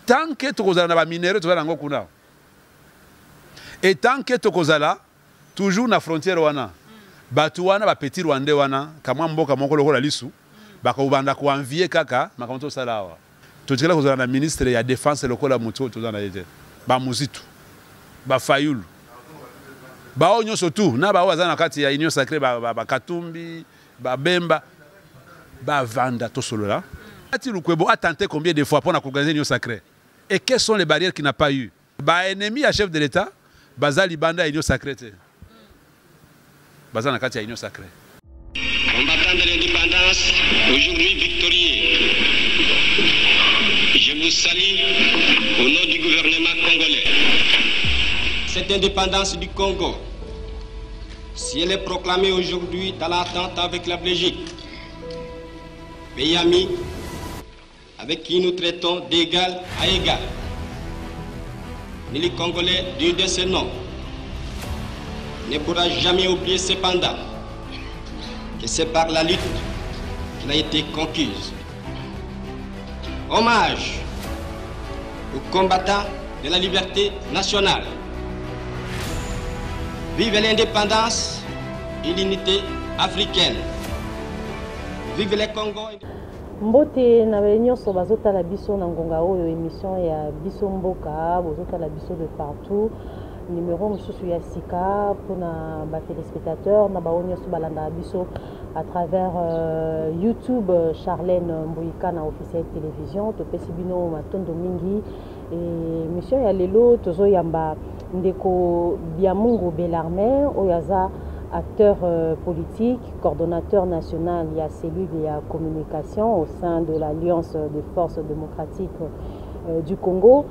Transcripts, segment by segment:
tant que tokozala na ba minéraux toza nango kuna. Et tant que tokozala toujours na frontière wana. Batu wana ba petit rwandais wana kamwa mboka moko lokola lisu baka ubanda ko envier kaka makamto salawa. Totikala kozala na ministre ya défense lokola mutu toza na yete. Ba muzitu. Ba fayulu. Ba onyo surtout na ba wazana kati ya union sacrée ba Katumbi, ba Bemba, ba vanda to solo là. Ati Lukwebo a tenté combien de fois pour organiser union sacrée? Et quelles sont les barrières qu'il n'a pas eu? Ba ennemi à chef de l'État, bazali banda union sacrée. Bazana kati ya union sacrée. Combattant de l'indépendance, aujourd'hui victorieux, je vous salue au nom du gouvernement congolais. Cette indépendance du Congo, si elle est proclamée aujourd'hui dans l'attente avec la Belgique, pays ami avec qui nous traitons d'égal à égal, ni les Congolais digne de ce nom ne pourra jamais oublier cependant que c'est par la lutte qu'elle a été conquise. Hommage aux combattants de la liberté nationale. Vive l'indépendance et l'unité africaine. Vive les Congo. Mbote na nyonso bazotala biso na ngonga oyo émission ya biso mboka bazotala biso de partout. Numéro mususu ya sika pour na ba téléspectateurs na ba nyonso balanda biso à travers YouTube Charlène Mbouyika na officiel télévision to pesibino matondo mingi et mission ya lelo tozo yamba ndeko Biamungu Bellarmin oyaza acteur politique, coordonnateur national, il y a cellule de la communication au sein de l'Alliance des forces démocratiques du Congo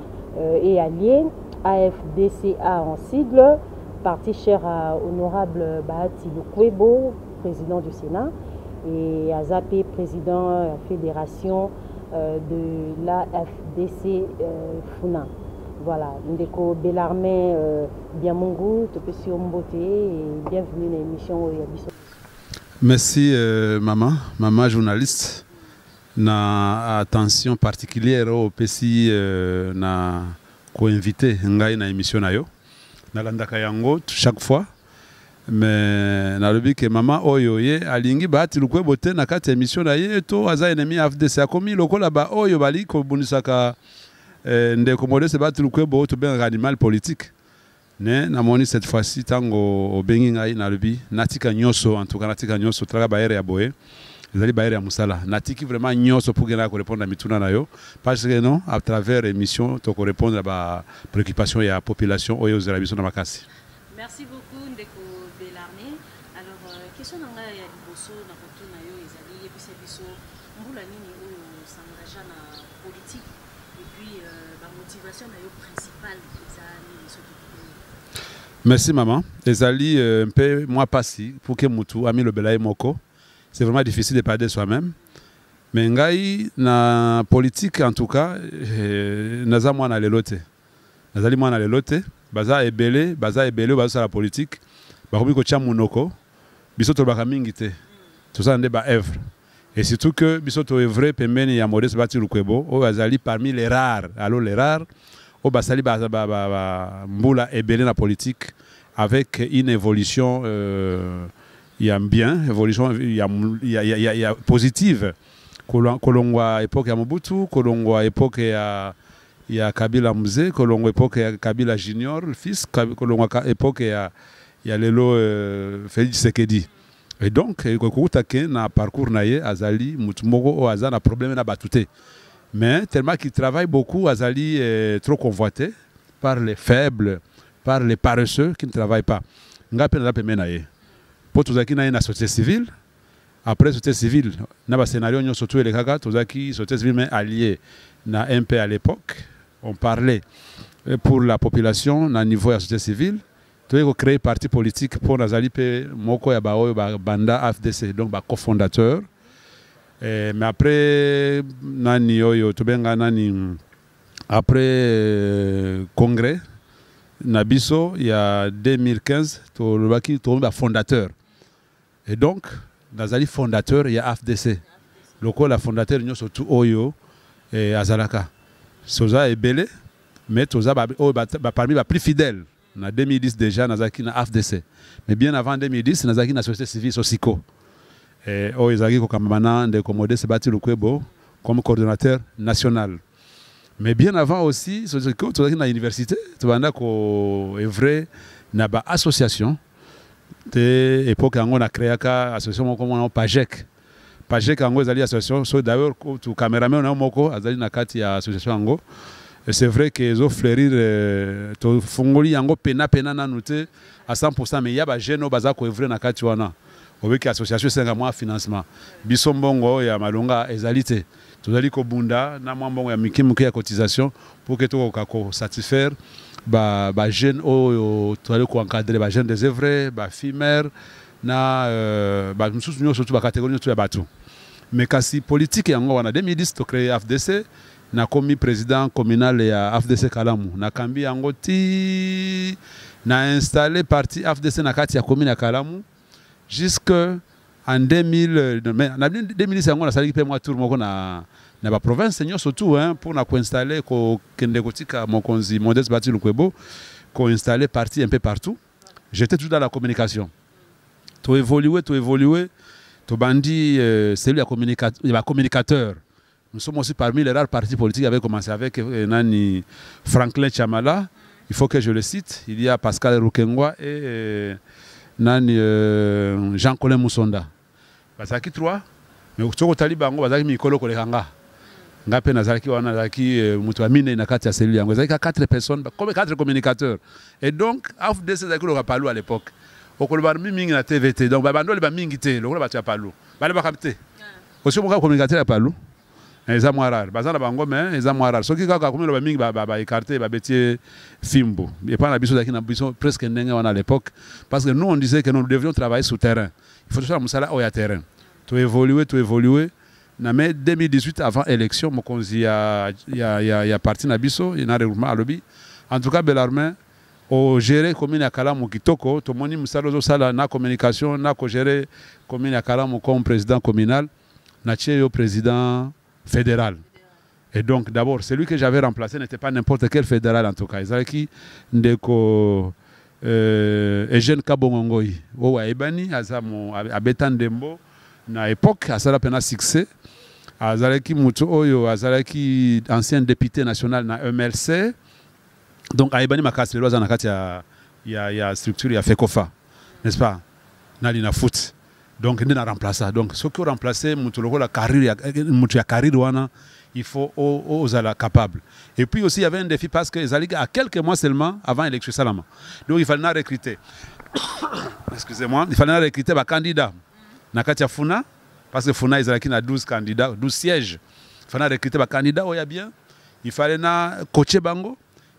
et allié AFDCA en sigle, parti cher à honorable Bahati Lukwebo, président du Sénat, et Azapé, président de la fédération de l'AFDC Funa. Voilà, Ndeko Bellarmin Biamungu, Topesi Ombote et bienvenue dans l'émission. Merci maman journaliste. Na attention particulière au PCI na co-invité ngai na émission na yo. Na landaka yango chaque fois. Mais na lobi que maman oyo ye alingi Bahati Lukwebo te na kati émission na ye to aza ennemi AFDC akomi lokola ba oyo bali ko bunisaka ndeko Modeste Bahati Lukwebo to ben animal politique. Ne namoni cette fois-ci tango obengi ngai na lobi natika nyoso en tout cas natika nyoso tra ba ere ya boye. Ezali ba ere ya musala. Natiki vraiment nyoso pour gena ko répondre à mituna na yo parce que non à travers émission to ko répondre à ba préoccupation ya population oyo zela biso na makasi. Merci beaucoup Ndeko Bellarmin. Alors question nanga ya liboso na koto na yo ezali yebisa biso mbula nini oyo s'engagea na politique et puis la motivation na yo principale ezali soki. Merci maman. Ezali un peu moi passé pour que mutu ami le belay moko. C'est vraiment difficile de parler de soi-même. Mais ngai na politique en tout cas naza mwana lelote. Nazali mwana lelote. Baza ebele baza la politique bakomi ko tia munoko biso to baka mingi te to ça nde ba œuvre et surtout que biso to œuvre pembeni ya Modeste Bahati Lukwebo o bazali parmi les rares o basali ba mbula ebele na politique avec une évolution évolution positive kolongwa époque ya Mobutu kolongwa époque ya Kabila Mzee, kolongo époque ya Kabila Junior, fils, kolongo époque ya lelo Félix Tshisekedi. Et donc, kokutake na parcours naye azali mutumoko o azana problème na batute. Mais tellement qu'il travaille beaucoup, azali trop convoité par les faibles, par les paresseux qui ne travaillent pas. Ngape na peme naye. Po tozaki naye na société civile. Après société civile, na ba scénario nyo surtout les kaka tozaki société civile mais allié na MP à l'époque. On parlait pour la population au niveau de la société civile. Tu as créé un parti politique pour Nazali P. Moko ya Baoyo Banda AFDC, donc cofondateur. Mais après, nani oyo, après congrès, Nabiso, il y a 2015, tu es fondateur. Et donc, Nazali fondateur, il y a AFDC. Le fondateur, il y a surtout Oyo et Azalaka. Soza est belé, mais Toza parmi les plus fidèles. En 2010 déjà, Nazaki na AFDC. Mais bien avant 2010, Nazaki na société civile Sosiko. Et Izaki Kokamana de Komode Sebati Lukwebo comme coordonnateur national. Mais bien avant aussi, Sosiko, Tozaki na université, Tobanda ko evre na ba association. De époque on a créé une association comme on PAJEC. PAJEC ango ezali association, so d'ailleurs tout caméraman na moko azali na kati ya association ango. C'est vrai que les fleurir to fungoli yango pena na noté à 100%, mais il y a des jeunes qui ont œuvré dans kati wana. Avec l'association 5 mois financement. Bisombongo ya malonga ezalité. Tozali ko bunda na mwambongo ya mikimuke ya cotisation pour que to ko satisfaire ba jeunes o tozali ko encadrer ba jeunes des œuvres, ba femmes na ba mususu surtout ba catégorie to ya batu. Mais kasi politique yango wana 2010 to créer AFDC na komi président communal ya AFDC Kalamu na kambi yango ti na installé parti AFDC na kati ya commune ya Kalamu jusque en 2000 mais na 2010 yango na sali pe moi tour moko na ba province nyo surtout hein pour na ko installer ko kende kotika mokonzi Modeste Bati Lukwebo ko installer parti un peu partout. J'étais toujours dans la communication. To évoluer to bandi celui ya communicateur. Nous sommes aussi parmi les rares partis politiques qui avaient commencé avec Nani Franklin Chamala. Il faut que je le cite. Il y a Pascal Rukengwa et Nani Jean-Colin Moussonda. Bazaki 3. Mais au Talibango, Bazaki Mikolo Kolekanga. Ngape Nazaki wana Nazaki Mutuamine na kati ya cellule yango. Bazaki 4 personnes, comme 4 communicateurs. Et donc, AFDC Zaki le Rapalou à l'époque. Au Kolobarmi Ming na TVT. Donc, Babando le Bamingité, le Kolo Batu Apalou. Bale Bakapte. Aussi, mon communicateur Apalou. Les amoureux, bazana bango mais les amoureux. Ceux qui ont comme le baming écarté, bétier fimbo. Et pas la biso qui n'a biso presque n'engue à l'époque, parce que nous on disait que nous devions travailler sur terrain. Il faut faire musala au terrain. Tu évoluer. Na mai 2018 avant élection, mon konzi ya parti na biso, il y a un regroupement à lobby. En tout cas, Bellarmin au gérer commune à Kalamu kitoko, to moni musala zo sala na communication, na ko gérer commune à Kalamu comme président communal, na tché au président fédéral. Et donc, d'abord, celui que j'avais remplacé n'était pas n'importe quel fédéral en tout cas. Il qui ndeko Eugène Kabongongoi. Owa Ebani, Azamo Abetan Dembo, na époque, Azala Pena succès. Azalaki Mutu Oyo, Azalaki ancien député national na MLC. Donc, Ebani Makas, le lois il y a structure, il y a FECOFA, n'est-ce pas? Nali na foot. Donc, il a remplacé. Donc, ceux qui ont remplacé, la carrière, il faut aux capables. Et puis aussi, il y avait un défi parce que les à quelques mois seulement avant l'élection Salama. Donc, il fallait recruter. Excusez-moi, il fallait recruter des candidats. Nakatia Funa, parce que Funa, ils ont 12 candidats, 12 sièges. Il fallait recruter des candidats, bien. Il fallait coacher Bango.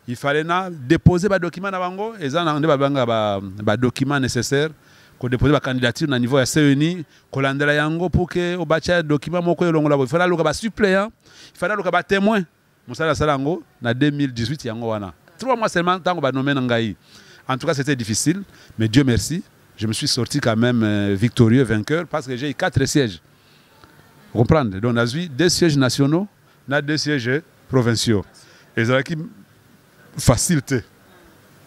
Il fallait déposer des documents dans Bango. Ils ont des documents nécessaires. Pour déposer la candidature au niveau de la CENI, Kolandela Yango pour que au bâtiment document moko yolongola. Il fallait le suppléant, il fallait le témoin. Moussala Salango, en 2018 yango wana. 3 mois seulement tant qu'on va nommer Nangaï. En tout cas, c'était difficile, mais Dieu merci, je me suis sorti quand même victorieux, vainqueur, parce que j'ai eu 4 sièges. Vous comprenez? Donc, on a eu 2 sièges nationaux, on a 2 sièges provinciaux. Et ça qui facilité.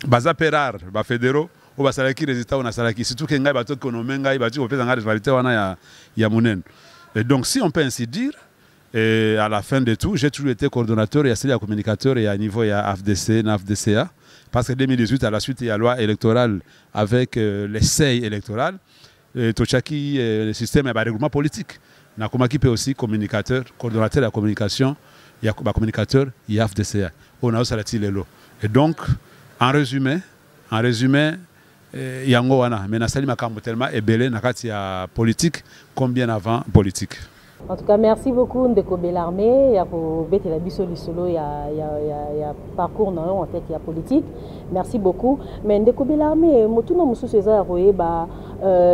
Baza Perar, ba fédéraux. Ou basalaki résultat on a salaki surtout que ngai bato konomé ngai bati ko pesa ngai rivalité wana ya munen. Et donc si on peut ainsi dire et à la fin de tout j'ai toujours été coordonnateur et assistant communicateur et à niveau ya AFDC na FDCA parce que 2018 à la suite il y a loi électorale avec les seuils électorales tochaki le système de regroupement politique na komaki peut aussi communicateur coordonnateur de la communication il y a communicateur il y a FDCA on a aussi la lelo. Et donc en résumé yango wana mais nasali makambo tellement ebele na kati ya politique comme bien avant politique. En tout cas, merci beaucoup Ndeko Bellarmé ya ko betela biso lisolo ya parcours en tête ya politique. Merci beaucoup. Mais Ndeko Bellarmé motuna mususu eza ya koyeba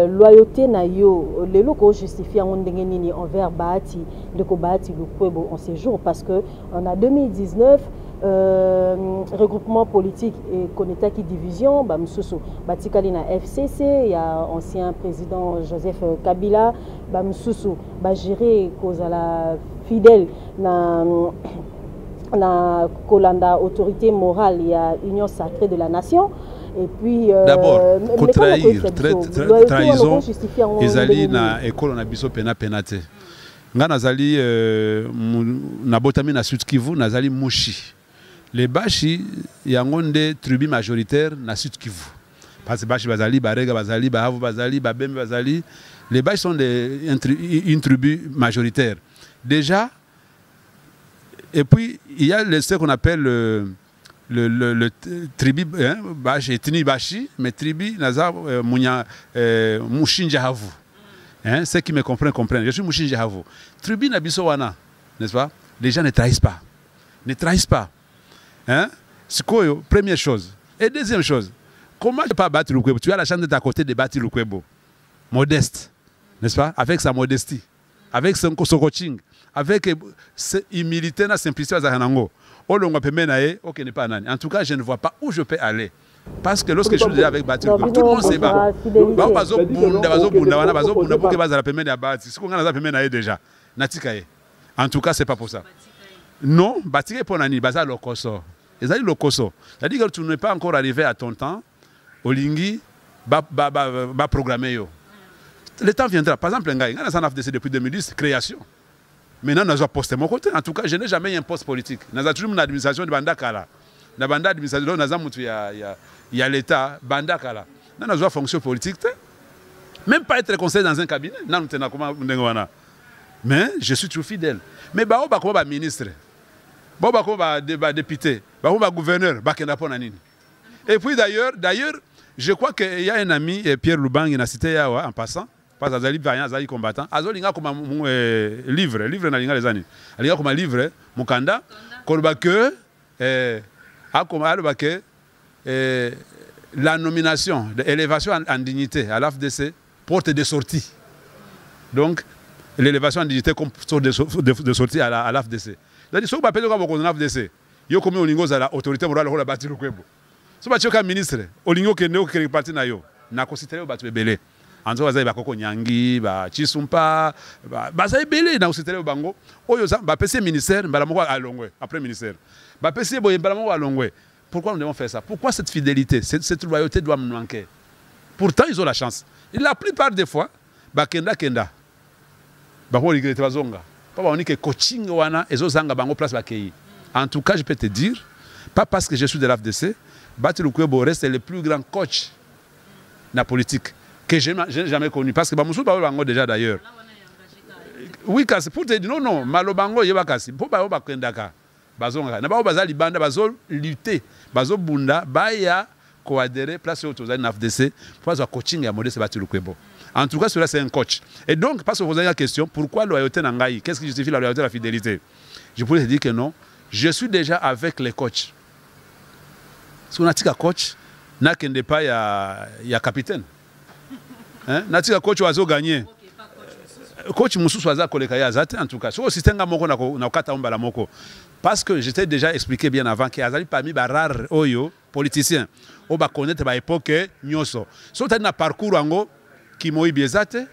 loyauté na yo lelo ko justifier en ndenge nini envers Bahati Ndeko Bahati Lukwebo en séjour parce que on a 2019 regroupement politique et Koneta qui division Bamsusu Batikali na FCC il y a ancien président Joseph Kabila Bamsusu ba gérer cause à la fidèle na na kolanda autorité morale ya Union sacrée de la nation. Et puis d'abord trahison ezali na école na biso pena penate nga nazali na botami na Sud Kivu nazali mushi les bashi yango nde tribu majoritaire na Sud Kivu parce que bashi bazali barega bazali bahavu bazali babembe bazali les bashi sont une tribu majoritaire déjà. Et puis il y a ce qu'on appelle le tribu bashi etini bashi mais tribu naza munya mushinja havu. Ceux qui me comprennent. Je suis mushinja havu. Tribu na biso wana, n'est-ce pas? Les gens ne trahissent pas. Ne trahissent pas. C'est quoi? Première chose. Et deuxième chose, comment tu peux pas battre Lukwebo? Tu as la chance d'être à côté de battre Lukwebo. Modeste, n'est-ce pas? Avec sa modestie, avec son coaching, avec sa humilité, sa simplicité. En tout cas, je ne vois pas où je peux aller. Parce que lorsque je suis avec Bati Lukwebo, tout le monde se bat. En tout cas, ce n'est pas pour ça. Non, Bati est pour Nani, Baza Lokoso. C'est-à-dire que tu n'es pas encore arrivé à ton temps, Olingi va programmer. Le temps viendra. Par exemple, on a un FDC depuis 2010, création. Maintenant, nous avons posté mon côté. En tout cas, je n'ai jamais eu un poste politique. Nous avons toujours une administration de Bandakala. Dans la bande administration, il y a l'État, Bandakala. Nous avons une fonction politique. Même pas être conseiller dans un cabinet. Mais je suis toujours fidèle. Mais je suis ministre. Je suis député. Je suis gouverneur. Et puis d'ailleurs, je crois qu'il y a un ami, Pierre Loubang, qui a cité en passant. Parce que Azali Vaillant, Azali combattant. Azali a comme un livre dans les années. Il a comme un livre, Mukanda, que la nomination d'élévation en dignité à l'AFDC porte des sorties. Donc, l'élévation en dignité comme sorte de sortie à l'AFDC. C'est-à-dire, si vous appelez comme l'AFDC, il y a comme l'autorité morale qui a battu le Kwebo. Si vous appelez comme ministre, il y a comme parti na yo, na considéré battu le belé. En tout cas, bakoko nyangi, ba chisumpa, ba ça belé na considéré bango. Oyo ba PC ministère, ba la moko alongwe après ministère. Ba PC boye ba la moko alongwe. Pourquoi nous devons faire ça? Pourquoi cette fidélité, cette loyauté doit me manquer? Pourtant, ils ont la chance. Et la plupart des fois, ba kenda. Ba ko regretter bazonga. Pas on dit que coaching wana ezo zanga bango place ba kei. En tout cas, je peux te dire, pas parce que je suis de l'AFDC, Bati Lukwebo reste le plus grand coach na politique que je n'ai jamais connu. Parce que Bamoussou Bango déjà d'ailleurs. Oui, pour te dire, non, Malobango Yebakasi, pour Baoba Kendaka, Bazonga, Nabao Bazali Banda, Bazol lutter, Bazo Bunda, Baya, coadhérer, placer autour de l'AFDC, pour avoir coaching à Modeste Bati Lukwebo. En tout cas, cela c'est un coach. Et donc, parce que vous avez la question, pourquoi la loyauté Nangaï? Qu'est-ce qui justifie la loyauté et la fidélité? Je pourrais te dire que non, je suis déjà avec les coachs. Si on a un coach, n'a qu'un départ, il y a capitaine. Natika coach wazo gagné. Coach Moussou Swaza Kolekaya Azate en tout cas. So système moko na kata ombala moko. Parce que j'étais déjà expliqué bien avant que Azali parmi ba rare oyo politiciens. O ba connaître ba époque nyoso. So tani na parcours ango ki moi biezate,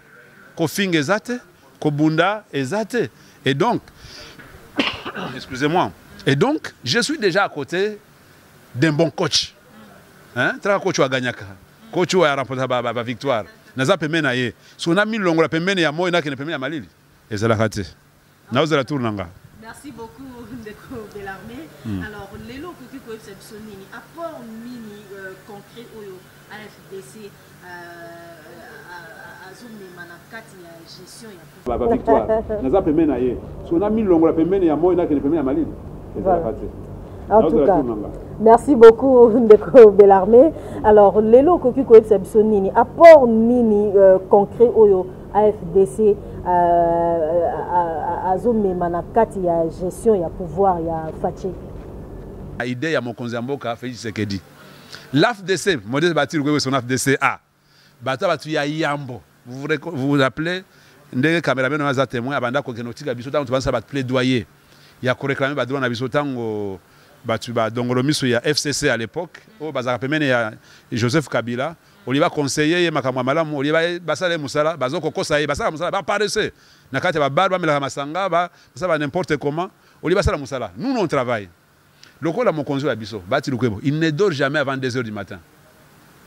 ko finge ezate, ko bunda ezate. Et donc excusez-moi. Et donc je suis déjà à côté d'un bon coach. Tra coach wa ganyaka. Coach wa remporter ba victoire. Naza pemena ye. Si on a mis l'ongle pemena ya moi na ke pemena ya malili. Et c'est la raté. Na oza la tournanga. Merci beaucoup Ndeko Bellarmé. Alors lelo koki ko exception nini apport mini concret oyo AFDC azumi manakati ya gestion ya ba victoire. Naza pemena ye. Si on a mis l'ongle pemena ya moi na ke pemena ya malili. Et c'est la raté. En tout cas, merci beaucoup Ndeko Bellarmé. Alors, Lelo Koki Koepsabso Nini, apport Nini concret oyo AFDC azome manakati ya gestion ya pouvoir ya Faché. L'idée ya Mokonzi Mboka Félix Tshisekedi. L'AFDC, Modeste Bati Lukwebo son AFDC A. Bata batu ya Yambo. Vous vous rappelez, ndenge cameraman on a témoin abanda ko kenotika biso tango tubanza bat plaidoyer. Il y a ko réclamer ba droit na biso tango donc le ministre ya FCC à l'époque, au bazaka pemene ya Joseph Kabila, on lui va conseiller ye makamwa malamu, on lui va basale musala, bazoko kosa ye basala musala ba paraître. Na kati ba barba mela masanga ba ça va n'importe comment, Nous, on travaille. Le rôle de mon conjoint Abisso, il ne dort jamais avant 2 h du matin.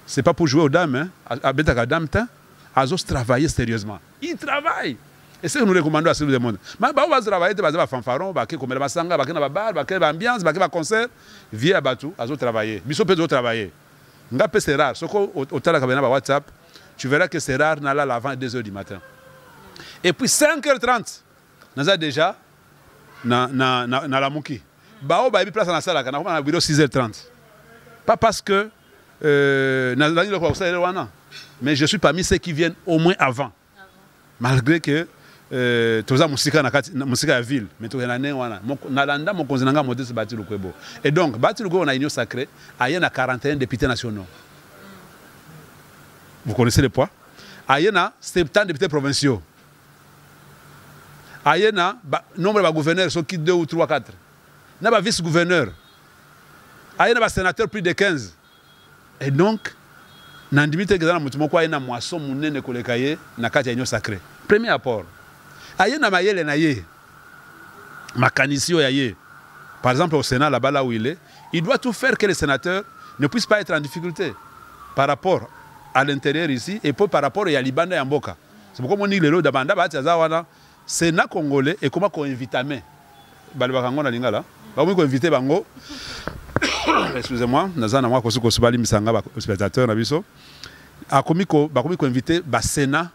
Ce n'est pas pour jouer aux dames, hein. Azos travailler sérieusement. Il travaille. Et c'est ce que nous recommandons à tout le monde. Mais on va travailler, on va fanfaron, on va faire la masanga, on va faire la bar, on va faire l'ambiance, on va faire le concert. Viens à Batou, Azos travailler. Bisso peut travailler. C'est rare. Ce qu'on a WhatsApp, tu verras que c'est rare d'aller avant 2 h du matin. Et puis 5h30, nous avons déjà dans la Mouki. Bao ba place dans la salle, on a bureau 6h30. Pas parce que mais je suis parmi ceux qui viennent au moins avant. Malgré que tous les musique à ville, mais tout le mon conseiller modeste Bati Lukwebo. Et donc Bati Lukwebo on a union sacrée, il y a 41 députés nationaux. Vous connaissez le poids? Il y a 70 députés provinciaux. Il y a nombre de gouverneurs sont qui 2 ou 3 4. Il y a vice-gouverneurs. Il y a sénateurs plus de 15. Et donc, dans le limite, il y a une moisson mounene kolekaye na kati union sacrée. Premier apport. Il y a mayele na ye. Makanisio ya ye. Par exemple, au Sénat, là-bas là où il doit tout faire que les sénateurs ne puissent pas être en difficulté par rapport à l'intérieur ici et par rapport à Libanda et Mboka. C'est pourquoi on dit que le Dabanda, Sénat congolais et comment on invite à main. Balibakango na lingala. Ba ko inviter bango. Excusez-moi, nazana moi ko subali misanga ba spectateur na biso. Akomiko inviter ba Sénat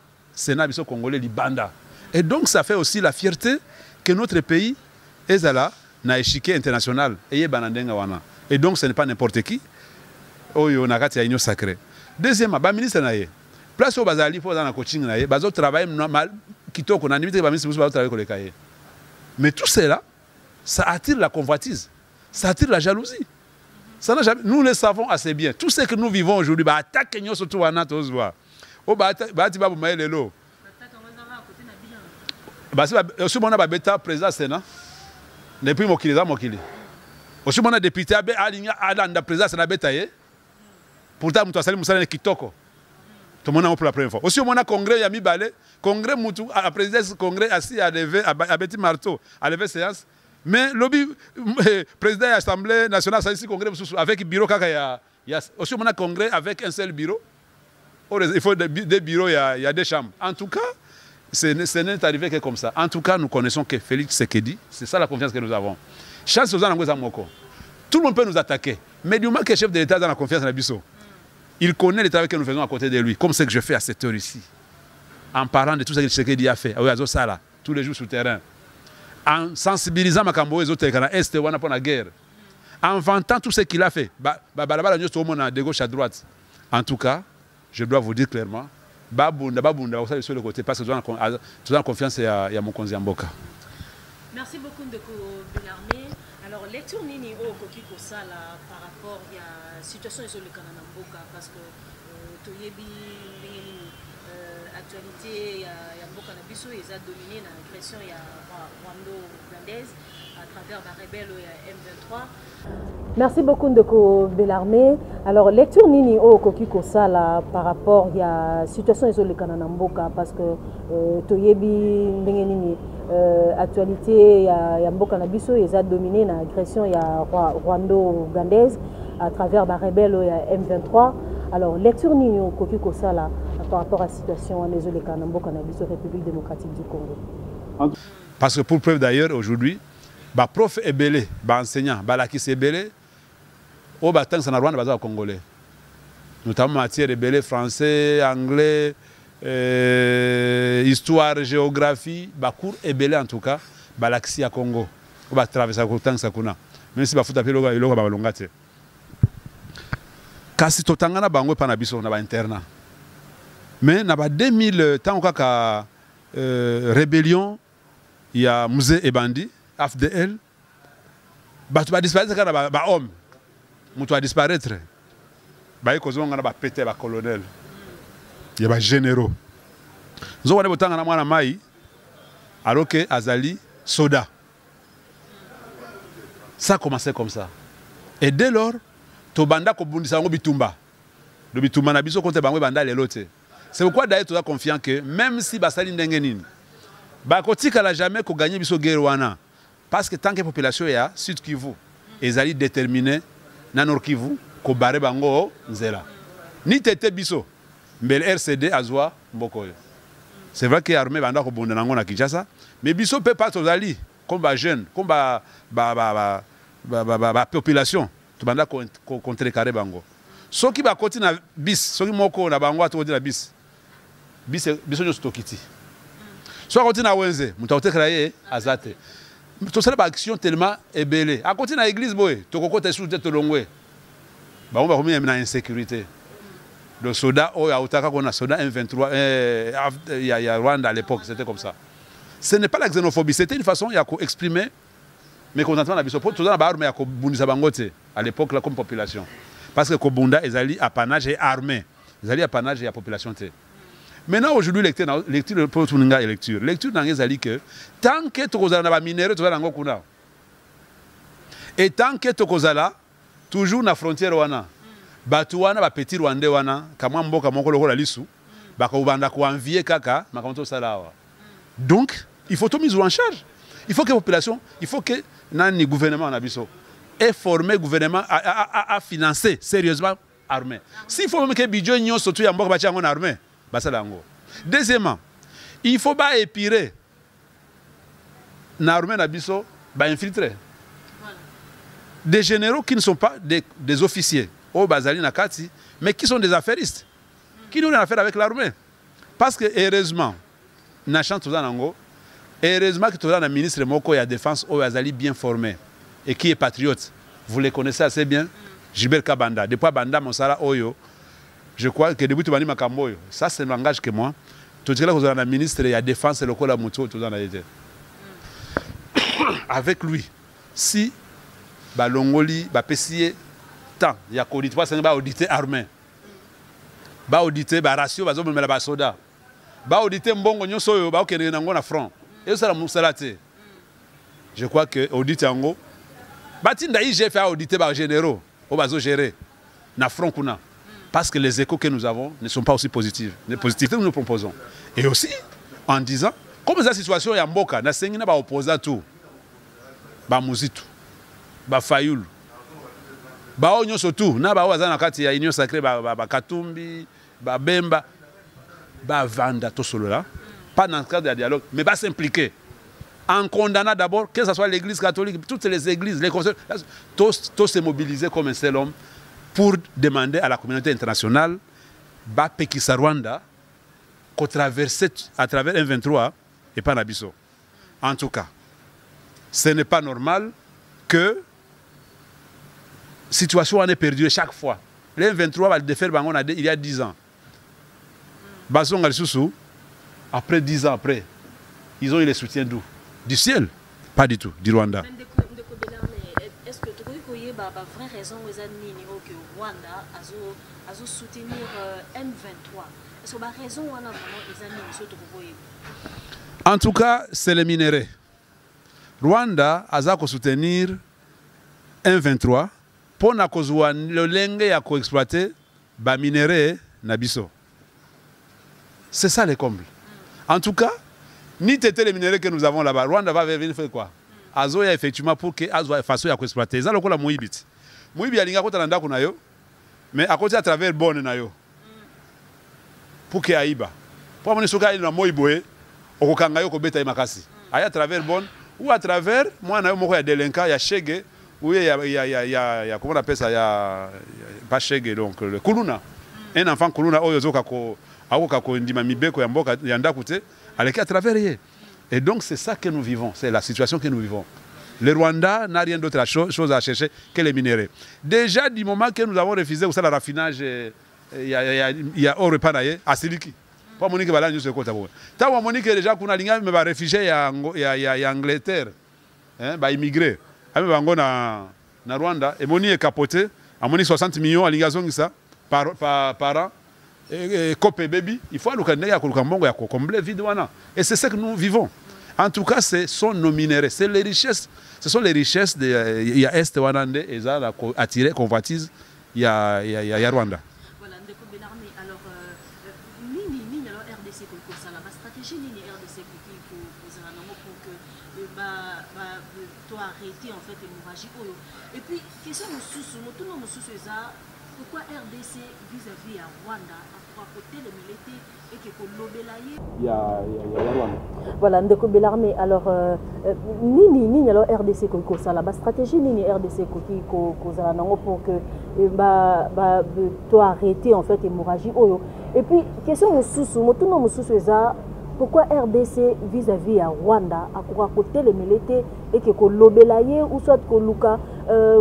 biso congolais Libanda. Et donc ça fait aussi la fierté que notre pays est là na échiquier international et banandenga wana. Et donc ce n'est pas n'importe qui. Oyo na kati ya union sacrée. Deuxièmement, ba ministre na ye. Place au bazali pour dans la coaching na ye, bazo travail normal kitoko na limite ba ministre bazo travailler ko le cahier. Mais tout cela ça attire la convoitise, ça attire la jalousie. Ça jamais... Nous le savons assez bien. Tout ce que nous vivons aujourd'hui, attaque nous surtout à Natos. Aussi, on a bêta président Sénat. Depuis Mokili, aussi, on a député à président Sénat bêtaye. Pourtant, on a salé Moussala Kitoko. Tout le monde a pour la première fois. Aussi, on a congrès, Yami Balé. Congrès Moutou, à la présidence congrès assis à lever, à Betty Marteau, à lever séance. Mais le président de l'Assemblée nationale, c'est congrès avec le bureau. Aussi, on a congrès avec un seul bureau. Il faut des bureaux, il y a des chambres. En tout cas, ce n'est arrivé que comme ça. En tout cas, nous connaissons que Félix Tshisekedi, c'est ça la confiance que nous avons. Chance aux gens, tout le monde peut nous attaquer. Mais du moment que le chef de l'État a la confiance dans Bissau, il connaît le travail que nous faisons à côté de lui, comme ce que je fais à cette heure ici. En parlant de tout ce que Tshisekedi a fait, tous les jours sur le terrain. En sensibilisant Makambo et les autres Est pour la guerre, en vantant tout ce qu'il a fait, de gauche à droite. En tout cas, je dois vous dire clairement, sur le côté, parce que tu as confiance à mon conseiller Mboka. Merci beaucoup de Bellarmé. Alors, lecture nini au Kokiko Sala par rapport à la situation sur le Canada Mboka, parce que Toyebi actualité, il y a beaucoup d'abus, ils ont dominé l'agression rwando-ougandaise à travers la rebelle M23. Merci beaucoup Ndeko Bellarmé. Alors, lecture nini au Kokiko Sala par rapport à la situation sur le Canada Mboka, parce que Toyebi actualité, il y a beaucoup d'abus, ils ont dominé l'agression rwando-ougandaise à travers la rebelle M23. Alors, lecture nini au Kokiko Sala par rapport à la situation en République démocratique du Congo. Parce que pour preuve d'ailleurs, aujourd'hui, les profs et les enseignants, les belés, au bâtiment ça n'a rien congolais. Notamment en matière de belés français, anglais, histoire, géographie, cours et belés en tout cas, l'accès à Congo. On va traverser le temps ça kuna. Même si bafuta pelo iloko ba longate. Kasi totangana bango pa na biso na ba interna. Mais dans 2000 tant que rébellion, il y a Musée et Bandi, AFDL. Tu vas disparaître quand il y a homme. Tu vas disparaître. Il y a pété les colonels. Il y a des généraux. Nous avons des gens qui Maï, alors que Azali, Soda. Ça a commencé comme ça. Et dès lors, tu banda ko bundisa ngo bitumba. Le bitumba na biso contre bango banda les lote. C'est pourquoi d'ailleurs tu as confiance que même si basali ndengenini, bakotika la jamais ko gagner biso guerre wana. parce que tant que la population est à Sud Kivu, ils allaient déterminer dans Nord Kivu ko barre bango nzela. Ni tete biso, mais le RCD azwa mboko. C'est vrai que l'armée banda ko bonda nango na Kinshasa, mais biso peut pas tozali comme ba jeune, comme ba population, to banda ko contrecarrer bango. Soki ba koti na bis, soki moko na bango to na bis. Biso nyo stokiti. So koti na wenze, muta otekraye azate. To sala ba action tellement ebelé. A koti na église boy, to kokota sous tête longwe. Ba on va remettre na insécurité. Le soldat oh ya utaka kona soldat M23 il y a Rwanda à l'époque, c'était comme ça. Ce n'est pas la xénophobie, c'était une façon ya ko exprimer mécontentement na biso pour tout dans ba arme ya ko bundisa bangote à l'époque là comme population. Parce que Kobunda ezali apanage et armée. Ezali apanage et la population té. Maintenant aujourd'hui lecture pour tout ninga lecture. Lecture dans ezali que tant que tokozala na ba minéraux tozala ngo kuna. Et tant que tokozala toujours na frontière wana. Batu wana ba petit Rwandais wana kama mboka moko lokola lisu baka ubanda ko envier kaka makamto salawa. Donc il faut tout mise en charge. Il faut que la population, il faut que nani gouvernement na biso ait formé gouvernement à financer sérieusement l'armée. S'il faut même que budget nyon surtout ya mboka bacha ngona armée, basala ngo. Deuxièmement, il faut pas épirer na armée na biso ba infiltrer. Des généraux qui ne sont pas des officiers. Au Bazali Nakati, mais qui sont des affairistes, qui n'ont rien à faire avec l'armée. Parce que, heureusement, Nachan Touzanango, heureusement que Touzan, le ministre Moko et la défense, au Bazali bien formé et qui est patriote. Vous les connaissez assez bien. Gilbert Kabanda. Depuis Banda, Monsala Oyo, je crois que depuis Toubani Makamboyo, ça c'est le langage que moi, tout ce que vous avez le ministre et la défense, c'est le Kola Moutou, Touzan a été. Avec lui, si Balongoli, Bapessier, il y a qu'audit, parce que va auditer armée, va auditer ba ratio, va zommer la soda, va auditer mbongo nyoso, va okene nango na front. Et ça la musalate. Je crois que audit yango, batinda IGF fait auditer ba généraux, au bazo gérer na front kuna, parce que les échos que nous avons ne sont pas aussi positifs. Les positifs que nous proposons. Et aussi en disant, comme la situation est en mboka, na sengina ba opposant tout, ba muzitu, ba fayulu. Bao nyo surtout na ba wazana kati ya union sacrée ba Katumbi ba Bemba ba vanda to solo là pas dans le cadre de dialogue mais va s'impliquer en condamnant d'abord que ce soit l'église catholique toutes les églises les conseils tous se mobiliser comme un seul homme pour demander à la communauté internationale ba pekisa Rwanda qu'au traverser à travers M23 et pas Nabiso. En tout cas ce n'est pas normal que situation en est perdue chaque fois. Les 23 va le défaire il y a 10 ans. Bazon Galisusu, après 10 ans après, ils ont eu le soutien d'où? Du ciel? Pas du tout, du Rwanda. Est-ce que tu as une vraie raison que Rwanda a soutenir M23? Est-ce que la raison en tout cas, c'est les minéraux. Rwanda a soutenir M23. Pour na kozwa le lenge ya ko exploiter ba minéraux na biso. C'est ça les combles. En tout cas, ni tété les minéraux que nous avons là-bas, Rwanda va venir faire quoi? Azoya effectivement pour que azoya façon ya ko exploiter. Ça lokola muibiti. Muibi alinga ko tanda ko na yo, mais à côté à travers bonne na yo. Pour que aiba. Pour mon soka na moiboé, okokanga yo ko beta makasi. Aya à travers bonne ou à travers moi na yo moko ya délinquant ya chege. Oui, il y a comment on appelle ça, il y a pas chèque donc le kuluna. Un enfant kuluna oyozo kako kako ndima mibeko ya mboka yanda koute avec à travers rien. Et donc c'est ça que nous vivons, c'est la situation que nous vivons. Le Rwanda n'a rien d'autre chose à chercher que les minéraux. Déjà du moment que nous avons refusé le raffinage il y a au repas à Siliki. Pas monique bala nous se côté bon. Tant monique déjà qu'on a linga mais va réfugier ya Angleterre. Hein, va immigrer. Ami bango na Rwanda et moni est capoté à moni 60 millions à l'ingazon ça par an et copé baby il faut alukane ya kulukambo ya combler vide wana et c'est ce que nous vivons. En tout cas ce sont nos minéraux, c'est les richesses, ce sont les richesses de il y a est wanande et ça la attirer convoitise il y a Rwanda. Voilà ndeko Bellarmé alors nini alors RDC ko ça la stratégie nini RDC pour que arrêter en fait l'hémorragie. Et puis, question tout le monde pourquoi RDC vis-à-vis à Rwanda pour côté le militaire et que pour l'obélayer il y a Rwanda. Voilà, Ndeko Bellarmé. Alors, nini alors RDC ko ça la stratégie nini RDC ko za nango pour que to arrêter en fait hémorragie oyo. Et puis question mususu motuno mususu eza pourquoi RDC vis-à-vis à Rwanda à côté le militaire et que ko l'obélayer ou soit ko luka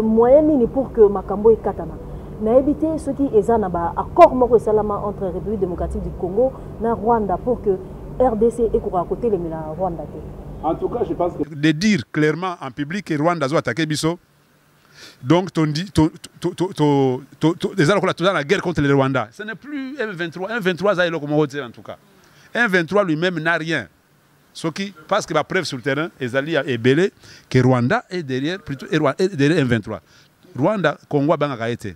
moyen nini pour que makambo ekatana. Na éviter ce qui est un accord entre République démocratique du Congo et Rwanda pour que RDC est à côté de Rwanda. En tout cas, je pense que de dire clairement en public que Rwanda doit attaquer Bisso, donc déjà dans la guerre contre le Rwanda, ce n'est plus M23. M23 ça est en tout cas. M23 lui-même n'a rien. Ce qui, parce que la preuve sur le terrain, Ezali est belé que Rwanda est derrière, plutôt derrière M23. Rwanda, Congo, Banga été.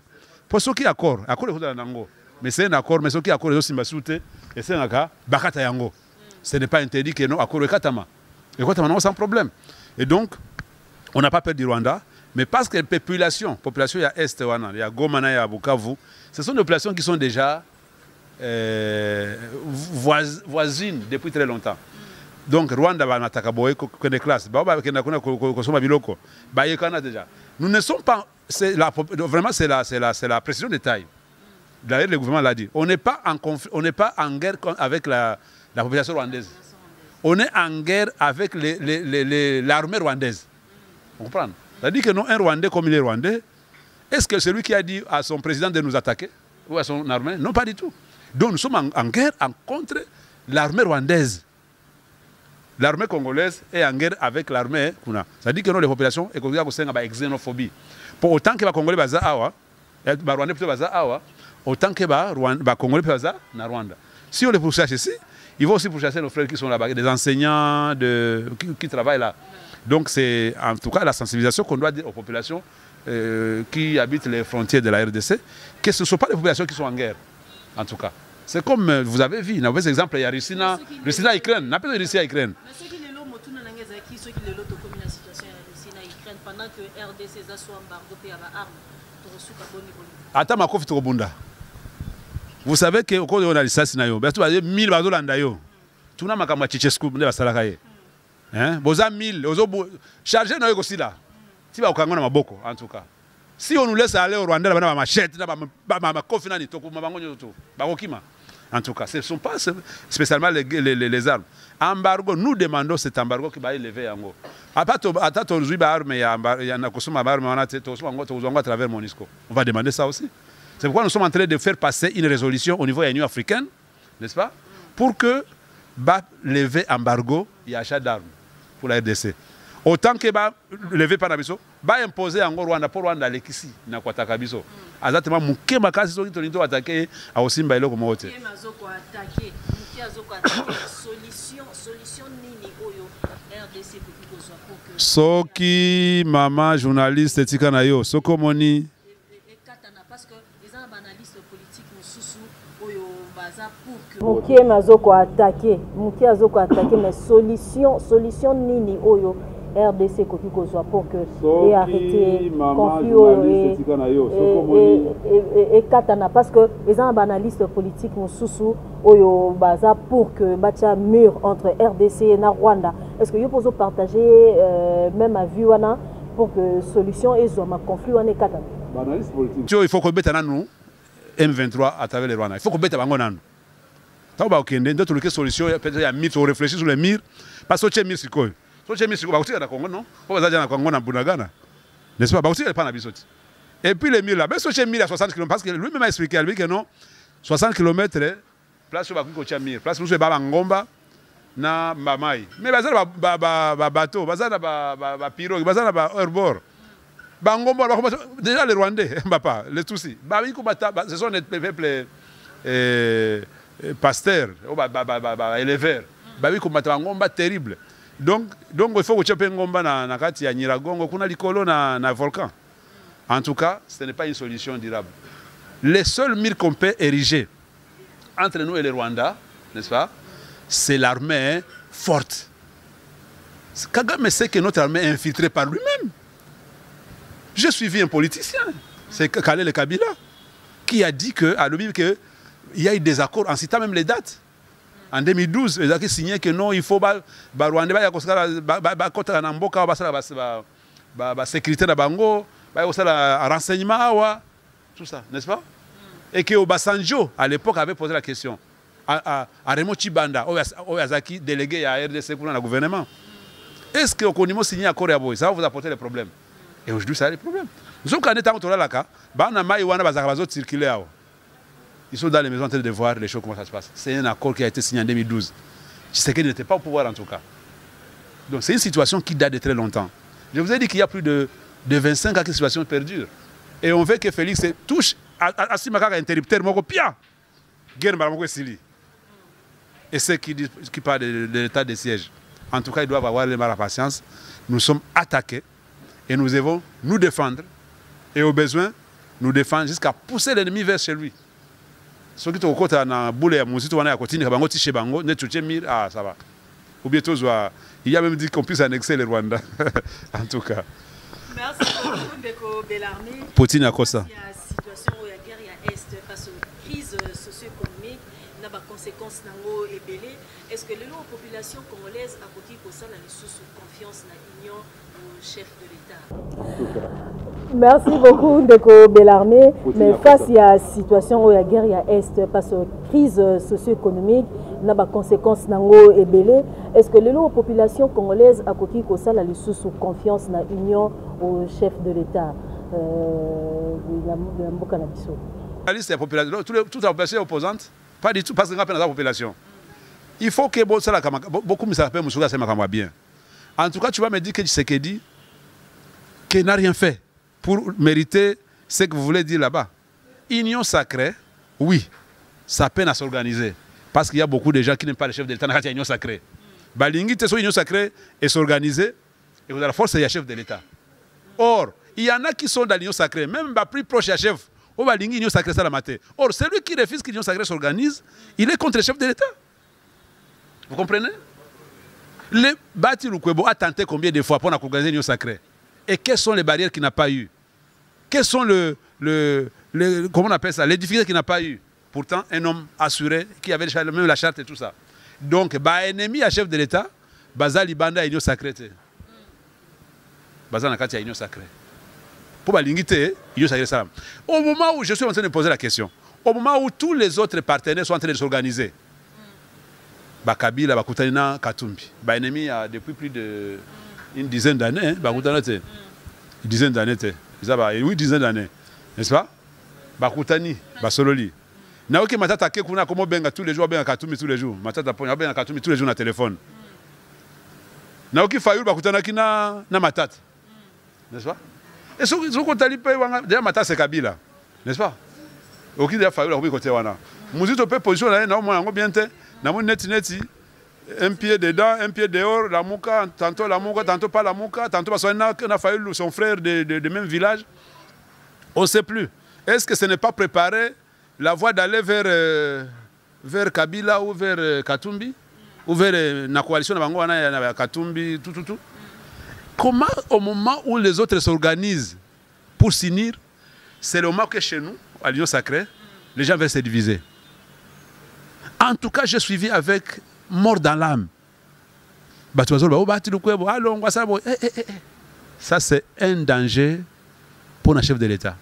Pour ceux qui accord est Nango. Mais c'est un accord, mais ceux qui accord aussi Massoute, et c'est un cas, Bakata Yango. Ce n'est pas interdit que non, accord est Katama. Et Katama, non, sans problème. Et donc, on n'a pas peur du Rwanda, mais parce que la population, il y a Est, il y a Goma, il y a Bukavu, ce sont des populations qui sont déjà voisines depuis très longtemps. Donc, Rwanda va attaquer des classes. Nous ne sommes pas. Vraiment, c'est la précision de taille. D'ailleurs, le gouvernement l'a dit. On n'est pas en guerre avec la population rwandaise. On est en guerre avec l'armée rwandaise. Vous comprenez? C'est-à-dire que non, un Rwandais comme il est Rwandais, est-ce que c'est lui qui a dit à son président de nous attaquer? Ou à son armée? Non, pas du tout. Donc nous sommes en guerre contre l'armée rwandaise. L'armée congolaise est en guerre avec l'armée Kuna. Ça dit que non, les populations et une xénophobie. Pour autant que les Congolais baza awa, les Rwandais plutôt baza awa, autant que les Congolais baza na Rwanda. Si on les pourchasse ici, ils vont aussi pourchasser nos frères qui sont là-bas, des enseignants qui travaillent là. Donc c'est en tout cas la sensibilisation qu'on doit dire aux populations qui habitent les frontières de la RDC, que ce ne sont pas les populations qui sont en guerre, en tout cas. C'est comme vous avez vu, dans vos exemples, il y a Russie, Ukraine, n'a pas de Russie à Ukraine. Mais ceux qui le Ukraine pendant que RDC soit embargo et armes, Attends, ma kofi Tobunda. Vous savez que au cours de l'analyse, il y a 1000 bazolandayo. Tout le monde a Tchétcheskou, ne va pas salakaye. Hein? Boza 1000, chargé na aussi là. Si va okangona maboko en tout cas. Si on nous laisse aller au Rwanda, on va machette, ma kofi na ni toko mabango nyoto. Bakokima. En tout cas, ce ne sont pas spécialement les armes. Embargo, nous demandons cet embargo qui va élever en haut. On va demander ça aussi. C'est pourquoi nous sommes en train de faire passer une résolution au niveau de l'Union africaine, n'est-ce pas, pour que lever embargo et achat d'armes pour la RDC. Autant que lever par Nabiso, imposer en Rwanda pour Rwanda l'équisi na kwa takabiso. Exactement muke makasi so to attaquer a Osimba ile ko mote. Solution nini oyo RDC pour que soki mama journaliste tika na yo soko moni parce que les analystes politiques mususu oyo baza pour que muke mazoko attaquer mais solution nini oyo RDC pour que et arrêter conflit et katana parce que les analystes politiques mususu oyo baza pour que bacha mur entre RDC et Rwanda. Est-ce que vous pouvez partager même à vue pour que solution et un conflit en katana? Analyste politique. Il faut que betana nous M23 à travers les Rwanda. Il faut que betana bango nanu. Tant ba okende d'autres que solution peut-être ya mythe réfléchir sur les murs parce que mur sikoyo. N'est-ce pas? Et puis les murs là, mais ce mur à 60 km, parce que lui-même a expliqué que non, 60 km, place où il mur, place où il y a Ngomba, na Mamai. Mais il y a bateau, il y a pirogue, il y a herbor. Déjà les Rwandais, les Tutsis, ce sont des peuples pasteurs, éleveurs. Ngomba terrible. Donc il faut que tu aies ngomba na kati ya Nyiragongo kuna likolo na volcan. En tout cas, ce n'est pas une solution durable. Les seuls murs qu'on peut ériger entre nous et les Rwandais, n'est-ce pas, c'est l'armée forte. Kagame sait que notre armée est infiltrée par lui-même. J'ai suivi un politicien, c'est Khalil Kabila, qui a dit qu'à l'OBI qu'il y a eu des accords en citant même les dates. En 2012, ils ont signé que non, il faut que la sécurité de Bango, le renseignement, tout ça, n'est-ce pas? Et que Obasanjo, à l'époque, avait posé la question à Raymond Chibanda, Oyazaki, délégué à RDC pour le gouvernement. Est-ce que Okonimo signé un accord à Boy? Ça va vous apporter des problèmes. Et aujourd'hui, ça a des problèmes. Nous sommes quand ils sont dans les maisons en train de voir les choses, comment ça se passe. C'est un accord qui a été signé en 2012. Tshisekedi n'était pas au pouvoir en tout cas. Donc c'est une situation qui date de très longtemps. Je vous ai dit qu'il y a plus de 25 ans que cette situation perdure. Et on veut que Félix touche à Simakaka interrupteur, mon pia. Guerre Maramoko Sili. Et ceux qui parlent de l'état de siège. En tout cas, ils doivent avoir la patience. Nous sommes attaqués et nous devons nous défendre. Et au besoin, nous défendre jusqu'à pousser l'ennemi vers chez lui. Ce qui est au côté de boule et musique, on a à côté, ah, ça va. Ou bien il y a même dit qu'on puisse annexer le Rwanda. En tout cas. Merci beaucoup, Ndeko Bellarmé. Poutine à quoi ça? Il y a une situation où il y a guerre, il y a Est, face aux crises socio-économiques, il y a des conséquences et belé. Est-ce que les populations congolaises à côté de ça, ont sous confiance dans l'union au chef de l'État? Merci beaucoup, Ndeko Bellarmé. Mais face à la situation où il y a guerre, il y a Est, face aux crises socio-économiques, il y a des conséquences et belé. Est-ce que les populations congolaises à côté de ça, ont sous confiance dans l'union au chef de l'État? Toute la population opposante, pas du tout, parce qu'on appelle la population. Il faut que beaucoup me s'appellent Moussouga, c'est ma bien. En tout cas, tu vas me dire que Tshisekedi qu'il n'a rien fait pour mériter ce que vous voulez dire là-bas. Union sacrée, oui, ça peine à s'organiser. Parce qu'il y a beaucoup de gens qui n'aiment pas le chef de l'État dans l'union sacrée. Balingi, c'est une union sacrée et s'organiser, et vous avez la force, il y a chef de l'État. Or, il y en a qui sont dans l'union sacrée, même plus proche du chef. Au Balingi, l'union sacrée, c'est la maté. Or, celui qui refuse que l'union sacrée s'organise, il est contre le chef de l'État. Vous comprenez? Le Bati Lukwebo a tenté combien de fois pour organiser l'union sacrée? Et quelles sont les barrières qu'il n'a pas eues? Quelles sont comment on appelle ça? Les difficultés qu'il n'a pas eues? Pourtant, un homme assuré, qui avait même la charte et tout ça. Donc, ennemi à chef de l'État, Bazali Banda est l'union sacrée. Bazali Nakati est l'union sacrée. Pour Balingité, l'union sacrée, ça. Au moment où je suis en train de poser la question, au moment où tous les autres partenaires sont en train de s'organiser, Kabila, Bakutanina, Katumbi, ennemi depuis plus d'une dizaine d'années, une dizaine d'années, oui, dizaine d'années, n'est-ce pas? Bakutani, Basololi. Naoki Matata Kekuna, comme Benga tous les jours, Benga Katumbi tous les jours. Matata Benga Katumbi tous les jours dans le téléphone. Naoki Fayou, Bakutana Kina, Matata. N'est-ce pas? Et ce qu'on t'a dit, déjà Matata c'est Kabila. N'est-ce pas? Oki déjà Fayou, la côté Wana. Mouzito peut position là, non, bien te. Un pied dedans, un pied dehors, la mouka, tantôt pas la mouka, tantôt parce qu'on a failli son frère de même village. On ne sait plus. Est-ce que ce n'est pas préparé la voie d'aller vers Kabila ou vers Katumbi? Ou vers la coalition de Katumbi, tout? Comment, au moment où les autres s'organisent pour s'unir, c'est le moment que chez nous, à l'Union sacrée, les gens veulent se diviser. En tout cas, j'ai suivi avec mort dans l'âme. Ça, c'est un danger pour un chef de l'État.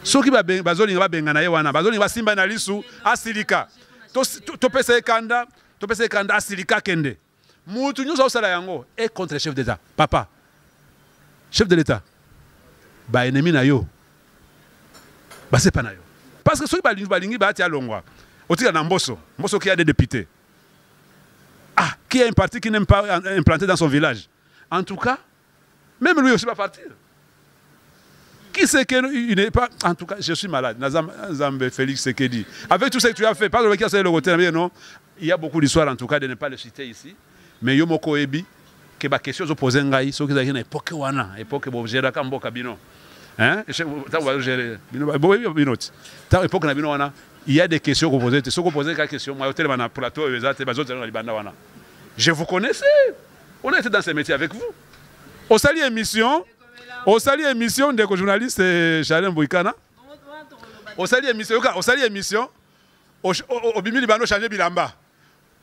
Ceux qui va simba na lisu asilika. To pese kanda asilika kende. Mutu nyusa osala yango est contre le chef d'État. Papa, chef de l'État, ennemi na yo. C'est pas na yo. Parce que ceux qui balingi bati à Longwa, aussi à Namboso qui a des députés. Ah, qui a un parti qui n'aime pas implanter dans son village. En tout cas, même lui aussi va partir. Qui sait qu'il n'est pas. En tout cas, je suis malade. Nazambe Félix Sekedi. Avec tout ce que tu as fait, pas le cas c'est le côté, non. Il y a beaucoup d'histoires en tout cas de ne pas le citer ici. Mais Yomoko Ebi, que ma question se pose en Gaï, ce qui est une époque wana, époque où j'ai Kambo Kabino. Hein? Il y a des questions que vous posez. Si vous posez quelques questions, je vous connaissais. On a été dans ce métier avec vous. Au sali émission de journaliste Charles Mboikana. Au sali émission, au bimi libano changer bilamba.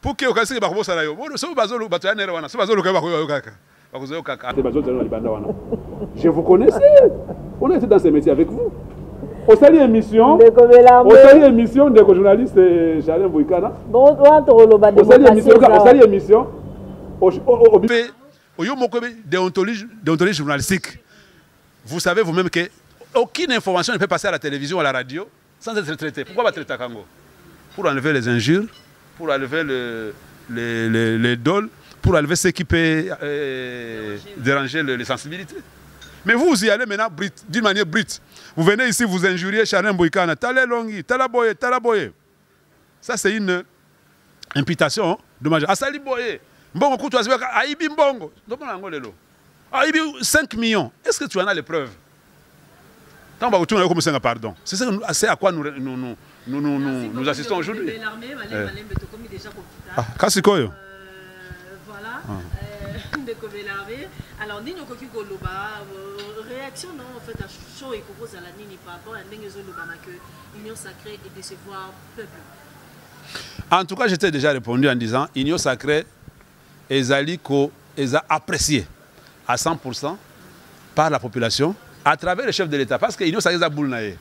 Pour que okasi ba kobosa na yo. So bazolo batana wana, so bazolo ka yo kaka. Bakozo kaka. Je vous connaissais. On était dans ce métier avec vous. Au sali émission de journaliste Charles Mboikana. Au sali émission. Au déontologie journalistique. Vous savez vous-même que aucune information ne peut passer à la télévision ou à la radio sans être traitée. Pourquoi pas traiter Kango? Pour enlever les injures, pour enlever les dôles, pour enlever ce qui peut déranger les sensibilités. Mais vous y allez maintenant d'une manière brute. Vous venez ici, vous injuriez Charles Mboikana, Talelongi, Talaboye, Talaboye. Ça, c'est une imputation dommage. Asali Boye, Mbongo Koutoise, Aïbi Mbongo. Aïbi 5 millions. Est-ce que tu en as les preuves? Tant que tu as comme ça, pardon. C'est à quoi nous assistons aujourd'hui. Kassikoyo. Voilà. Alors, nous avons réaction en fait à chaud et propose à la nini par rapport à l'Union sacrée et décevoir peuple. En tout cas, j'étais déjà répondu en disant Union sacrée, Ezali ko eza apprécié à 100% par la population à travers le chef de l'État. Parce que l'Union sacrée, boulnaye.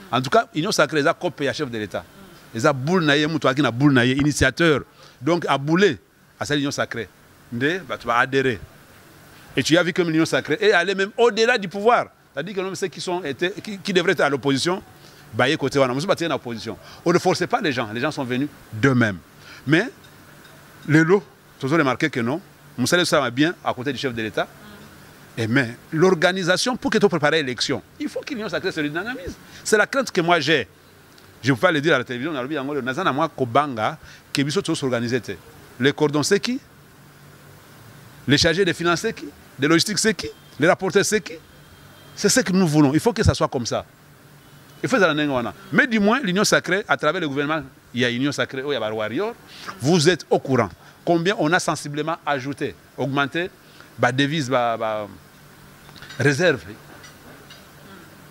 En tout cas, l'Union sacrée, est copé à chef de l'État. Eza boulnaye, moutouakina boulnaye, initiateur. Donc, à bouler à cette Union sacrée. Tu vas adhérer. Et tu as vu comme l'Union sacrée et aller même au-delà du pouvoir. C'est-à-dire que ceux qui devraient être à l'opposition, bailler côté wana. Nous sommes en opposition. On ne forçait pas les gens sont venus d'eux-mêmes. Mais, les lots, tu as remarqué que non, Moussa ça va bien à côté du chef de l'État. Et mais l'organisation, pour que tu prépares l'élection, il faut que l'Union sacrée se dynamise. C'est la crainte que moi j'ai. Je ne peux pas le dire à la télévision, on a dit que nous s'organiser. Les cordons, c'est qui? Les chargés des finances, c'est qui? Des logistiques, c'est qui? Les rapporteurs, c'est qui? C'est ce que nous voulons. Il faut que ça soit comme ça. Il faut ça. Mais du moins, l'Union sacrée, à travers le gouvernement, il y a l'Union sacrée, il y a Warrior, vous êtes au courant. Combien on a sensiblement ajouté, augmenté, devise, réserve.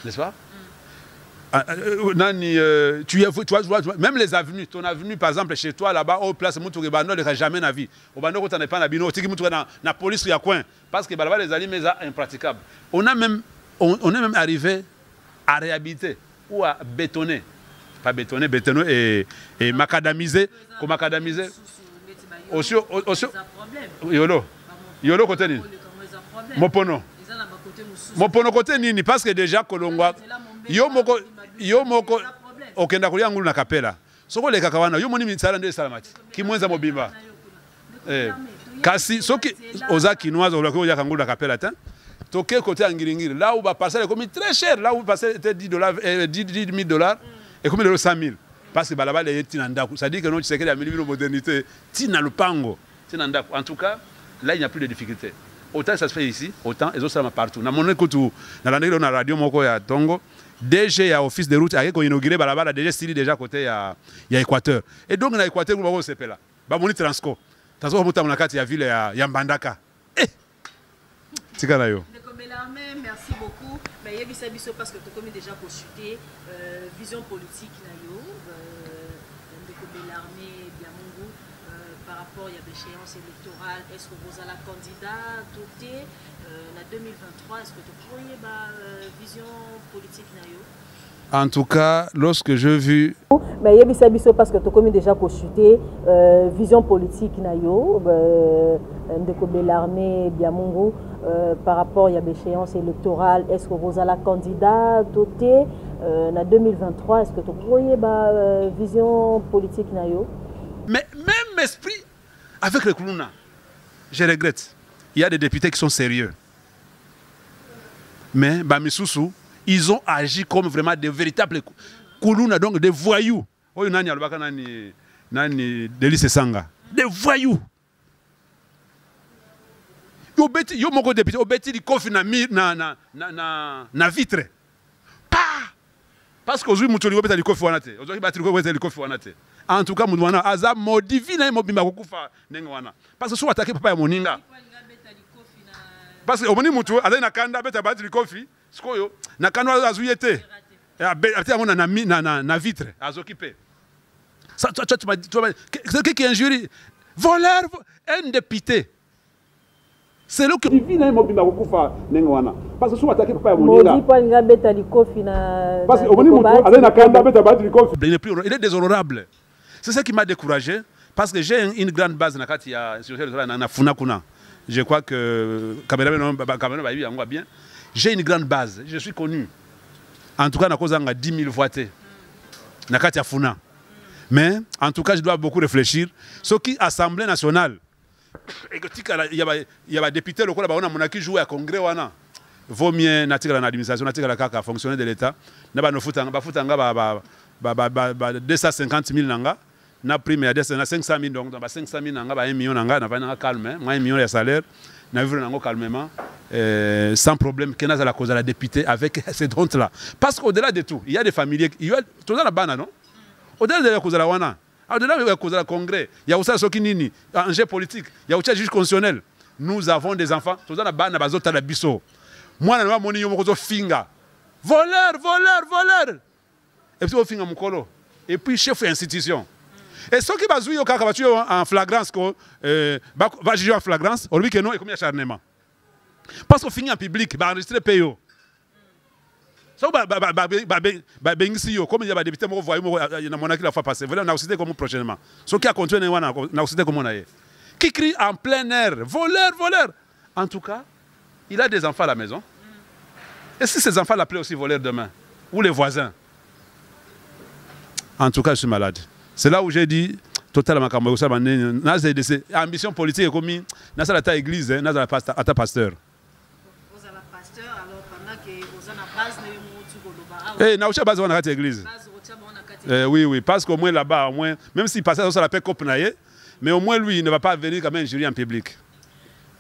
N'est-ce pas? Tu vois, même les avenues, ton avenue par exemple chez toi là-bas, au place, tu ne l'auras jamais na vie. Au bando, tu n'as pas na bino, tu n'as la police qui a coin. Parce que les alliés, mais c'est impraticable. On est même arrivé à réhabiliter ou à bétonner. Pas bétonner, bétonner et macadamiser. Comme macadamiser. Aussi, Yolo côté ni. Mopono. Mopono côté ni parce que déjà Kolongwa. Yo moko okenda kulia ngulu na kapela. Soko le kakawana yo moni mitsala ndio salamati. Kimwenza mobimba. Kasi soki oza kinoise olako ya ngulu na kapela ta. Toke côté angiringiri. Là où va passer comme très cher, là où passer était $10 10 000 $ et comme le 100 000 parce que balaba les tinandaku. Ça dit que non tu sais que la modernité tina lupango, tinandaku. En tout cas, là il n'y a plus de difficulté. Autant ça se fait ici, autant les autres partout. Na mon écoute na la radio moko ya Tongo. DG à office de route, il a inauguré Balabala, DG Stili déjà côté il y a Équateur. Et donc, dans l'Équateur, vous avez là. Bamoni Transco. Transco, vous avez vu la ville de Mbandaka. C'est quoi là? Merci beaucoup. Mais il y a parce que tu as déjà consulté vision politique de l'armée Biamungu par rapport à l'échéance électorale. Est-ce que vous avez la candidat doté en 2023? Est-ce que tu pourriez vision politique? En tout cas, lorsque je vu... Mais il y a parce que tu as déjà consulté vision politique de l'armée Biamungu par rapport à l'échéance électorale. Est-ce que vous avez la candidat doté en 2023? Est-ce que tu pourriez vision politique? Mais même esprit avec le Koulouna, je regrette. Il y a des députés qui sont sérieux. Mais Bamisusu, ils ont agi comme vraiment des véritables Koulouna, donc des voyous. Oh, nani Delice Sanga. Des voyous. Yo moko député, obeti di kofi na vitre. Parce qu'aujourd'hui, Moutoli obeti di kofi wanate. Aujourd'hui, batri obeti di kofi wanate. En tout cas, Moudouana, Aza modifie na mobimba kukufa nengoana. Parce que si on attaque papa ya moninga. parce que omoni mutu azali na kanda beta bati likofi sikoyo na kanda azuyete na vitre azokipe ça tu m'as dit c'est qui injurie voleur un député c'est là que divine mobimba kokufa nengwana parce que sous attaquer papa ya moninga modi pa nga beta likofi na parce que omoni mutu azali na kanda beta bati likofi il est déshonorable. C'est ça qui m'a découragé parce que j'ai une grande base na Funakuna. Je crois que Cameroun va bien. J'ai une grande base, je suis connu. En tout cas, na cause 10 000 voix na Katia Funa. Mais en tout cas, je dois beaucoup réfléchir. Ce qui Assemblée nationale, il y a des députés locaux qui jouent à congrès wana. Vaut mieux natika l'administration, natika la kaka fonctionnaire de l'État. Na no futanga 250 000 nanga. Na prime ya 500 000 donc 500 000 nanga 1 million nanga na va calme, 1 million de salaire, na vivre nango calmement sans problème que na la cause de la députée avec cette honte là. Parce qu'au-delà de tout, il y a des familles, il y a tout dans la bana non. Au-delà de la cause de la wana, au-delà de la cause de la congrès, il y a aussi soki nini, enjeu politique, il y a aussi juge constitutionnel. Nous avons des enfants, tout dans la bana bazota la biso. Moi na moni yo moko finga. Voleur. Et puis au finga mukolo. Et puis chef d'institution. Et ceux qui bazouillent au cacabattu en flagrance, va juger en flagrance, on lui dit que non, et comme il y a acharnement. Parce qu'on finit en public, va enregistrer PO. So, comme il y a des députés, il y a mon qui la fois passée. Voilà, on a cité comme prochainement. Ceux qui a continué, on a cité comme on a. Qui crie en plein air, voleur. En tout cas, il a des enfants à la maison. Et si ces enfants l'appelaient aussi voleur demain, ou les voisins? En tout cas, je suis malade. C'est là où j'ai dit, totalement, ambition politique, comme dans la église, dans la pasteur. Vous avez pasteur, alors pendant que vous avez la base, eh, na base on a cette église. Oui, parce qu'au moins là-bas, au moins, même s'il passait sur la paix copenaille, mais au moins lui, il ne va pas venir comme un jury en public.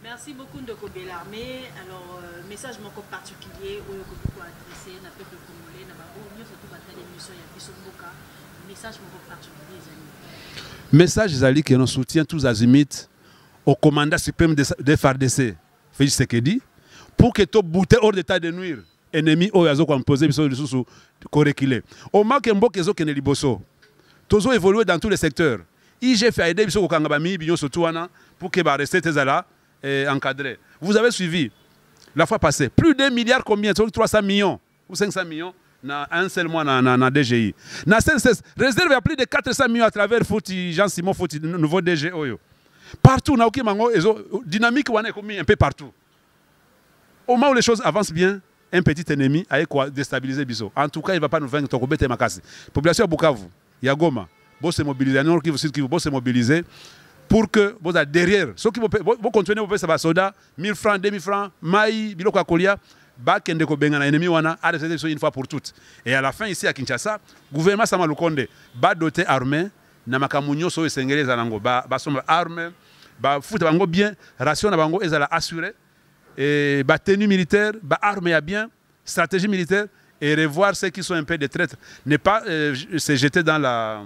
Merci beaucoup Ndeko Bellarmé. Alors, message mon particulier où vous adresser à peuple congolais, surtout à l'émission Bisomboka. Message mon particulier. Message Zali que nous soutient tous azimuts au commandant suprême de FARDC, Félix Tshisekedi, pour que tout bouté hors d'état de nuire. Ennemi au yazo composé biso de sous corréquilé. Au manque un bok ezo kene liboso. Tozo évoluer dans tous les secteurs. IG fait aider biso kokanga ba mi binyo surtout wana pour que ba rester tezala encadré. Vous avez suivi la fois passée plus de milliards combien 300 millions ou 500 millions na un seul mois na DGI. Na CNSS réserve à plus de 400 millions à travers Fouti Jean-Simon Fouti nouveau DG oyo. Partout na okimango ezo dynamique wana comme un peu partout. Au moment où les choses avancent bien, un petit ennemi a déstabilisé Biso. En tout cas, il ne va pas nous vaincre. Tokobete Makasi. Population Bukavu, Yagoma, vous se mobiliser, Nord Kivu, Sud Kivu, vous se mobiliser pour que vous êtes derrière. Ceux qui vont continuer à faire soda, 1000 francs, 2000 francs, maï, biloko akolia, bakende ko benga na ennemi wana, arrêtez une fois pour toutes. Et à la fin ici à Kinshasa, gouvernement Sama Lukonde, ba doté armée, na makamunyo so esengele zanango, ba somba armée, ba foute bango bien, ration na bango ezala assurée. Et tenue militaire, armes bien, stratégie militaire, et revoir ceux qui sont un peu des traîtres. Ne pas se jeter dans la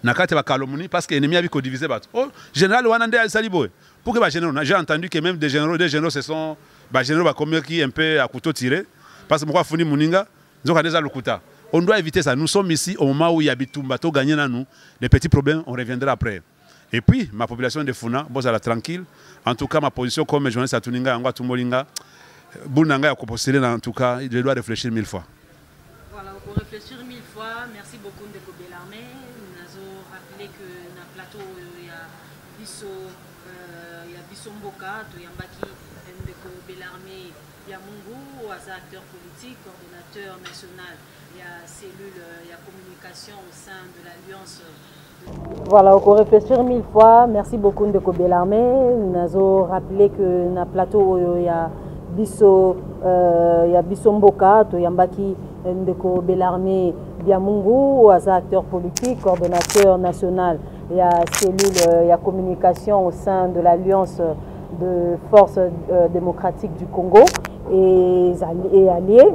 nakate ba calomnie parce que l'ennemi a vu qu'on divisait. Oh, général Wanande al Salibo. Pour que j'ai entendu que même des généraux se sont généraux qui un peu à couteau tiré parce que moi Funi Muninga, on doit éviter ça. Nous sommes ici au moment où il y a Bitumbato gagné dans nous. Les petits problèmes, on reviendra après. Et puis, ma population de Funa, bon, elle est tranquille. En tout cas, ma position comme journaliste à Tuninga, Angwa Tumbolinga, Bounanga a composté, en tout cas, je dois réfléchir 1000 fois. Voilà, pour réfléchir 1000 fois, merci beaucoup Ndeko Bellarmé. Nous avons rappelé que dans le plateau, il y a Bisomboka, Toyambaki, Ndeko Bellarmé, il y a Mungu, acteur politique, coordonnateur national, il y a cellule, il y a communication au sein de l'Alliance. Voilà, on réfléchir 1000 fois. Merci beaucoup Ndeko Bellarmé. Nous avons rappelé que dans le plateau, il y a Bisomboka, Toyambaki, Ndeko Bellarmé, Biamungu, acteur politique, coordonnateur national. Il y a cellule, il y a communication au sein de l'Alliance de forces démocratiques du Congo et allié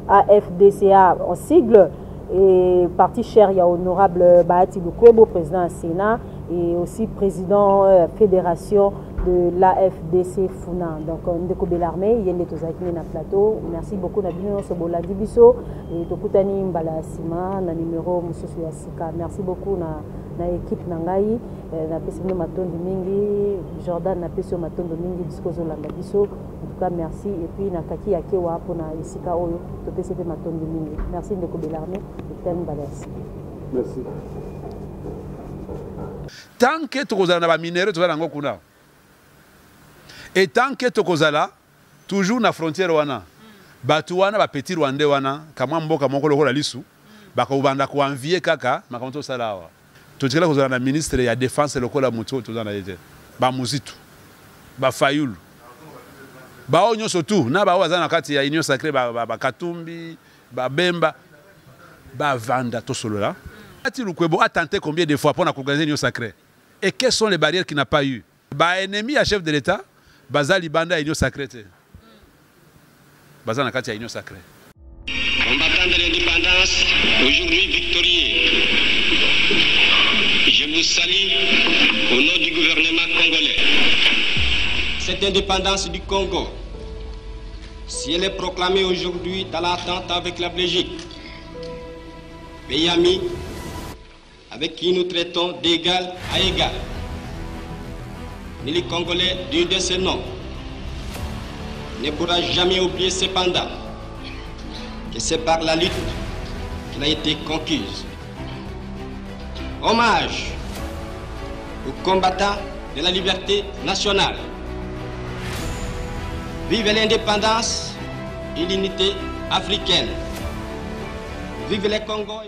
AFDCA en sigle. Et parti cher, il y a honorable Bahati Lukwebo, président du Sénat, et aussi président fédération de l'AFDC Funa. Donc, Ndeko Bellarmé, Yende Tozakine na plateau. Merci beaucoup na bino Sobola Dibiso et Tokutani Mbala Sima na numéro Mususu ya Sika. Merci beaucoup na équipe na ngai na pesino matondo mingi Jordan na pesino matondo mingi discozo landa biso. En tout cas, merci et puis na kaki ya kewa pour na Sika oyo to pesete matondo mingi. Merci Ndeko Bellarmé et Tani Mbala Sima. Merci. Tant que tokozala na ba minéraux tozala ngo kuna. Et tant que tokozala toujours na frontière wana. Batu wana ba petit rwandais wana kamwa mboka moko lokola lisu bakobanda ko envier kaka makamto salawa. Totikala kozala na ministre ya défense lokola muto tozana yete. Ba muzitu. Ba fayulu. Ba onyo surtout na ba wazana kati ya union sacrée ba Katumbi, ba Bemba, ba vanda to solola. Ati Lukwebo a tenté combien de fois pour organiser une union sacrée? Et quelles sont les barrières qu'il n'a pas eu? Bah ennemi à chef de l'État, Bazali Banda union sacrée. Bazana Katia union sacrée. Combattant de l'indépendance, aujourd'hui victorieux, je vous salue au nom du gouvernement congolais. Cette indépendance du Congo, si elle est proclamée aujourd'hui dans l'attente avec la Belgique, pays ami avec qui nous traitons d'égal à égal, mais les Congolais digne de ce nom ne pourra jamais oublier cependant que c'est par la lutte qu'il a été conquise. Hommage aux combattants de la liberté nationale. Vive l'indépendance et l'unité africaine. Vive les Congo.